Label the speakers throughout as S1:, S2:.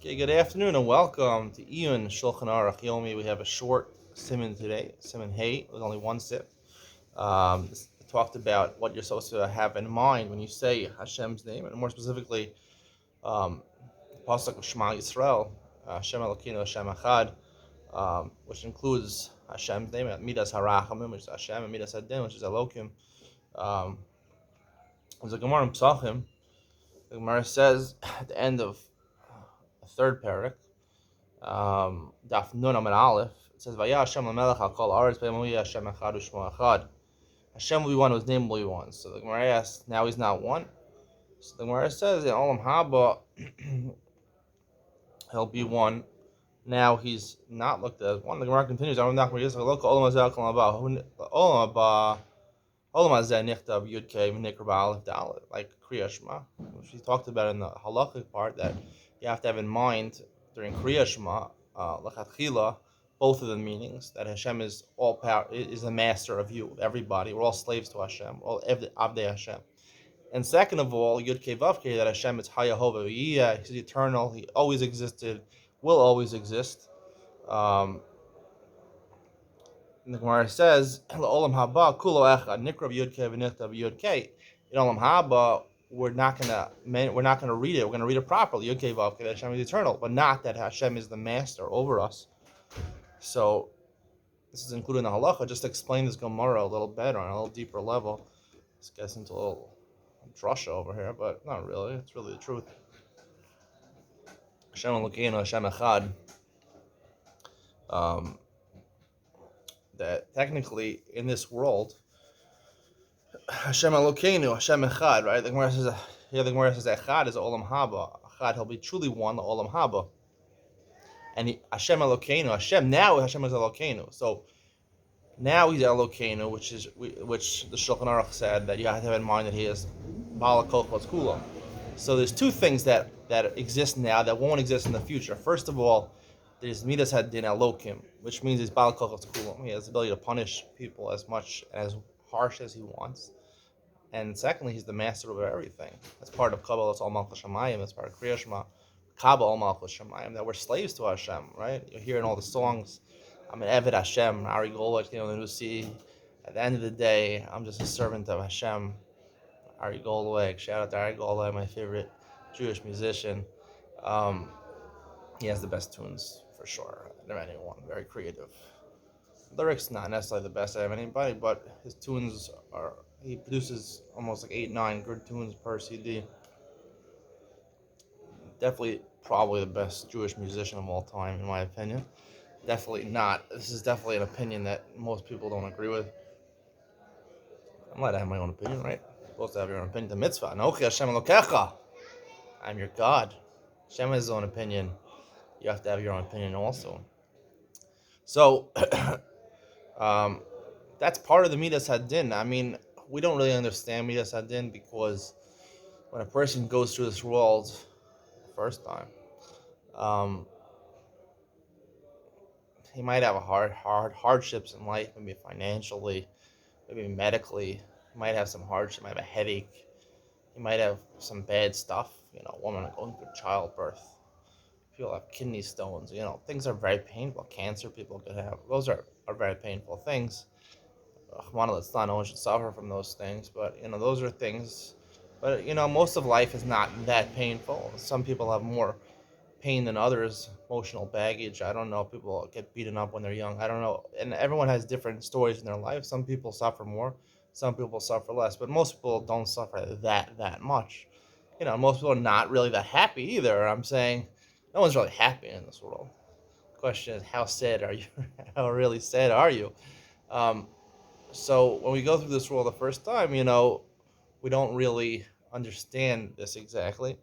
S1: Okay, good afternoon and welcome to Iyun, Shulchan, Aruch, Yomi. We have a short simon today, simon hay, with only one sip. This talked about what you're supposed to have in mind when you say Hashem's name, and more specifically, the pasuk of Shema Yisrael, Hashem Elokeinu, Hashem Echad, which includes Hashem's name, Midas Harachamim, which is Hashem, and Midas Hadin, which is Elokim. There's a Gemara in Psachim. The Gemara says at the end of the third parak, Daf Nun Amid Aleph, it says, Vaya Hashem Lamelech Al Kol Aretz Be'emuyi Hashem Echad U'Shmo Echad. Hashem will be one, whose name will be one. So the Gemara asks, now he's not one. So the Gemara says, in Olam Haba, he'll be one. Now he's not looked at as one. The Gemara continues, I'm not going to look at Olam Hazeh Olam Haba. Olam Haba, Olam Hazeh Nichtav Yud Kei V'Nikra Ba'alef Dalet, like Kriya Shema, which we talked about in the halachic part, that you have to have in mind during Kriya Shema, L'chatchila, both of the meanings, that Hashem is all power, is the master of you, everybody. We're all slaves to Hashem, we're all Abdei Hashem. And second of all, Yud Kei Vav Kei, that Hashem is Hayahova V'yiyah, He's eternal, He always existed, will always exist. And the Gemara says, Olam Haba Kulo Echad Nikrav Yud Kei V'Nichtav Yud Kei. In Olam Haba, we're not gonna read it. We're gonna read it properly. Yud Kei Vav Kei, that Hashem is eternal, but not that Hashem is the master over us. So this is included in the halacha. Just to explain this Gemara a little better on a little deeper level. This gets into a little drasha over here, but not really. It's really the truth. Hashem Elokeinu, Hashem Echad. That technically in this world, Hashem Elokeinu, Hashem Echad, right? The Gemara says Echad is Olam Haba. Echad, he'll be truly one, the Olam Haba. And Hashem Elokeinu, Hashem now Hashem is Elokeinu. So now he's Elokeinu, which the Shulchan Aruch said that you have to have in mind that he is Bala Kolchos Kula. So there's two things that exist now that won't exist in the future. First of all, there's Midas Hadin Elokim, which means he's Bala Kolchos Kula. He has the ability to punish people as much and as harsh as he wants. And secondly, he's the master over everything. That's part of Kabbalah, Al Malchus Shamayim. That's part of Kriya Shema, Kabbalah Al Malchus Shamayim. That we're slaves to Hashem, right? You hear in all the songs, I'm an Eved Hashem, Ari Golach, the Nusi. At the end of the day, I'm just a servant of Hashem. Ari Golach, shout out to Ari Golach, my favorite Jewish musician. He has the best tunes for sure. Never anyone, very creative. Lyrics not necessarily the best out of anybody, but his tunes are. He produces almost like 8-9 good tunes per CD. Definitely, probably the best Jewish musician of all time, in my opinion. Definitely not. This is definitely an opinion that most people don't agree with. I'm allowed to have my own opinion, right? You're supposed to have your own opinion. The mitzvah. Anochi Hashem Elokecha. I'm your God. Hashem has his own opinion. You have to have your own opinion also. So, that's part of the Midas Hadin. I mean, we don't really understand Midas Hadin because when a person goes through this world the first time, he might have hard hardships in life, maybe financially, maybe medically. He might have some hardship, might have a headache. He might have some bad stuff, a woman going through childbirth. People have kidney stones, things are very painful. Cancer people could have. Those are very painful things. No one should suffer from those things, but, those are things. But, most of life is not that painful. Some people have more pain than others, emotional baggage. I don't know. People get beaten up when they're young. I don't know. And everyone has different stories in their life. Some people suffer more. Some people suffer less. But most people don't suffer that much. Most people are not really that happy either. I'm saying no one's really happy in this world. The question is, how sad are you? How really sad are you? So when we go through this world the first time, we don't really understand this exactly.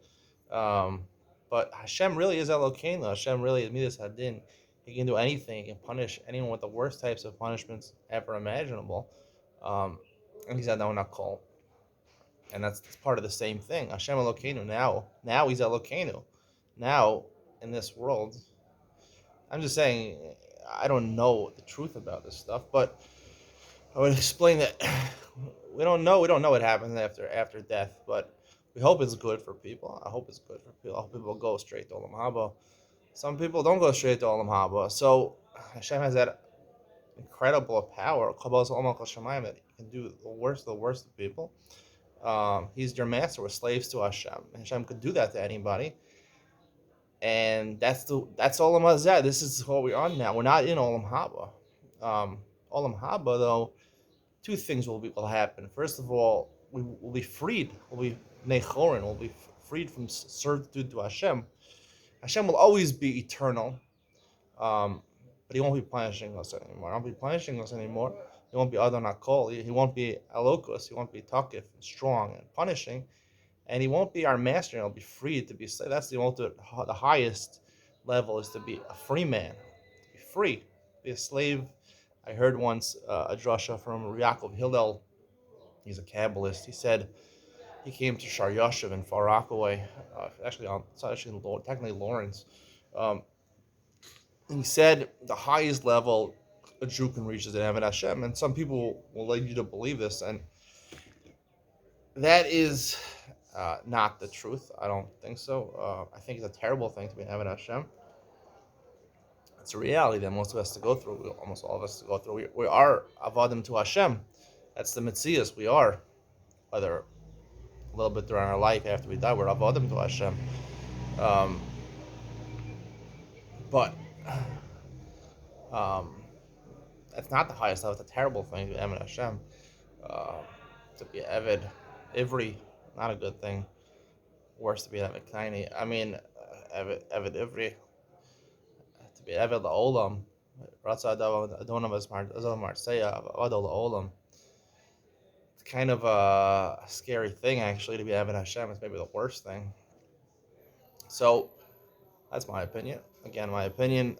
S1: But Hashem really is Elokeinu. Hashem really is Midas Hadin. He can do anything. He can punish anyone with the worst types of punishments ever imaginable. And he's Adonai Kol. And that's part of the same thing. Hashem Elokeinu. Now he's Elokeinu. Now, in this world, I'm just saying, I don't know the truth about this stuff, but I would explain that we don't know what happens after death, but We hope it's good for people. I hope it's good for people. I hope people go straight to Olam Haba. Some people don't go straight to Olam Haba. So Hashem has that incredible power, Kabbalas Olam Kol Shemayim, that he can do the worst of people. He's their master. We're slaves to Hashem. Hashem could do that to anybody. And that's Olam Hazeh. This is what we're on now. We're not in Olam Haba. Olam Haba, though, two things will happen. First of all, we will be freed. We'll be nechorin. We'll be freed from servitude to Hashem. Hashem will always be eternal, but He won't be punishing us anymore. He won't be punishing us anymore. He won't be Adon HaKol. He won't be Elokus. He won't be Takif and strong and punishing. And He won't be our master. He'll be free to be slave. That's the ultimate, the highest level is to be a free man, to be free, be a slave. I heard once a drasha from Yaakov Hillel. He's a Kabbalist. He said he came to Shar Yashiv in Far Rockaway, it's actually technically Lawrence. And he said the highest level a Jew can reach is in Eved Hashem, and some people will lead you to believe this, and that is not the truth. I don't think so. I think it's a terrible thing to be an Eved Hashem. It's a reality that most of us to go through. Almost all of us to go through. We are avodim to Hashem. That's the mitzias. We are, whether a little bit during our life after we die, we're avodim to Hashem. But that's not the highest level. It's a terrible thing to be Eved Hashem. To be Eved Ivri, not a good thing. Worse to be Eved Kaini. I mean, Eved Ivri. To be Eved La'olam. It's kind of a scary thing, actually, to be Eved Hashem. It's maybe the worst thing. So, that's my opinion. Again, my opinion.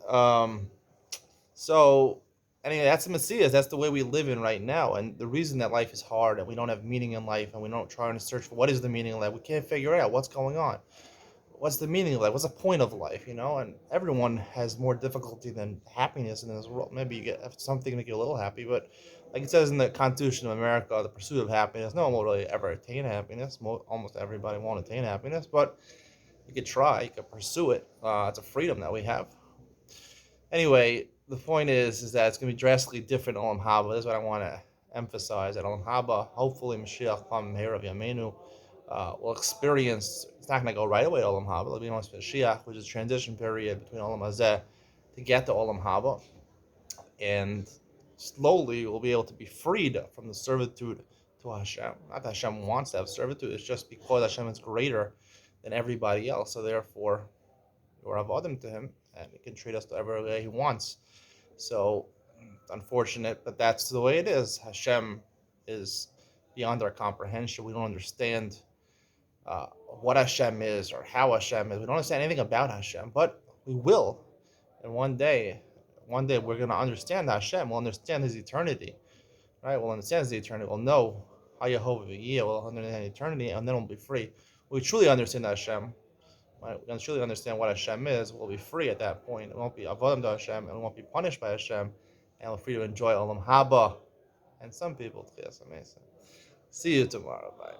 S1: So, anyway, that's the Messiah. That's the way we live in right now. And the reason that life is hard and we don't have meaning in life and we don't try to search for what is the meaning of life, we can't figure out what's going on. What's the meaning of life? What's the point of life? And everyone has more difficulty than happiness in this world. Maybe you get something to make you a little happy, but like it says in the Constitution of America, the pursuit of happiness, no one will really ever attain happiness. Almost everybody won't attain happiness, but you could try, you could pursue it. It's a freedom that we have. Anyway, the point is that it's going to be drastically different in Olam Haba. This is what I want to emphasize. At Olam Haba, hopefully Mashiach Pam Meir of Yameinu will experience. It's not going to go right away to Olam Haba. It'll be almost Mashiach, which is a transition period between Olam Hazeh to get to Olam Haba, and slowly we'll be able to be freed from the servitude to Hashem. Not that Hashem wants to have servitude. It's just because Hashem is greater than everybody else. So therefore, we're avodim to Him, and He can treat us whatever way He wants. So, it's unfortunate, but that's the way it is. Hashem is beyond our comprehension. We don't understand what Hashem is or how Hashem is. We don't understand anything about Hashem, but we will. And one day we're going to understand Hashem. We'll understand His eternity, right? We'll understand His eternity. We'll know how Yehovah V'yeh. We'll understand eternity, and then we'll be free. We truly understand Hashem. Right? We're going to truly understand what Hashem is. We'll be free at that point. It won't be avodim to Hashem, and we won't be punished by Hashem, and we're free to enjoy Olam Haba. And some people, yes, amazing. See you tomorrow. Bye.